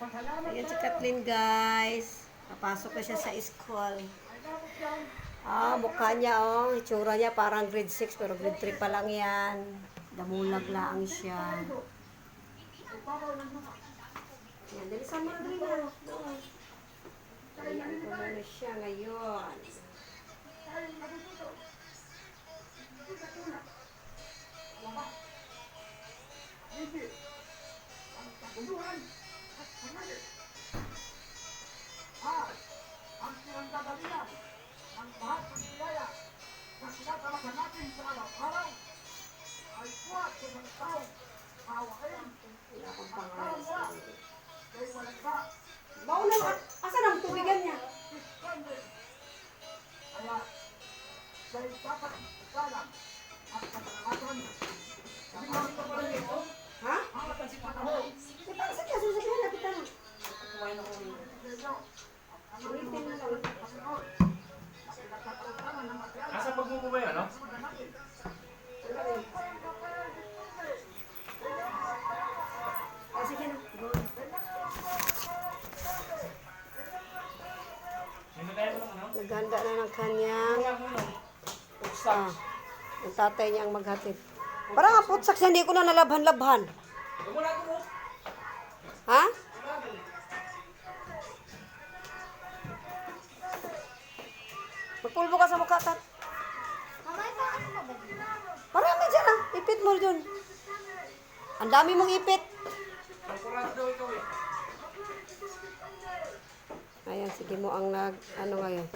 Ayan si Kathleen, guys. Napasok na siya sa school. Mukha niya, itsura niya parang grade 6, pero grade 3 pa lang yan. Damulag lang siya. Ayan, dalisan mo na rin na. Ayan, kumuna siya ngayon. Ang pinanggagalingan ng lahat ng biyaya na sinasamahan natin sa araw-araw ay kuwat sa mga taong hawain ang kalwa kay walang ka. Baunan ka! Asan ang tubigan niya? Kaya sa'yo dapat isalang at katangasan sa mga pagbaliko Ha? ang ating panahon. Sige, susabihin na kita na. Nasa pagmupo ba yun, no? Sige na. Go. Hinagay mo lang, ano? Naghanda na ng kanyang ang tatay niya ang maghatid. Parang nga putsak siya, hindi ko na nalabhan-labhan. Ha? Magpulbo ka sa mukha, Kat. Mamay, paano mo ba? Marami dyan ah. Ipit mo dun. Ang dami mong ipit. Ayan, sige mo ang ano ngayon.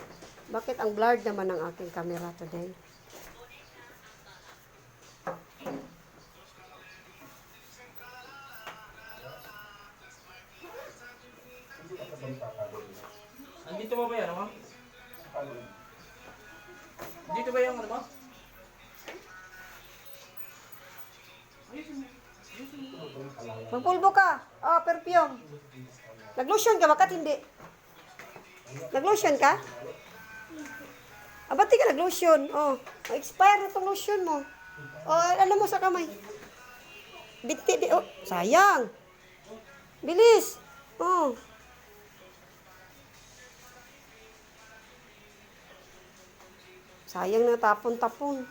Bakit ang blurred naman ang aking camera today? Andito mo ba yan, ano? Dito ba yung ano mo? Magpulbo ka. Perfume. Nag-lotion ka, bakit hindi? Nag-lotion ka? Ba't di ka nag-lotion? Expire na itong lotion mo. Ano mo sa kamay? Binti di. Sayang. Bilis. Sayang na tapon-tapon.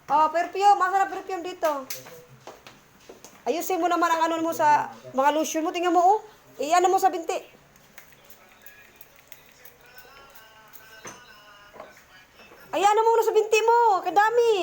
Perfume. Masa na perfume dito? Ayusin mo naman ang ano mo sa mga lotion mo. Tingnan mo, Iyan mo sa binti. Ayan mo na sa binti mo. Kadami.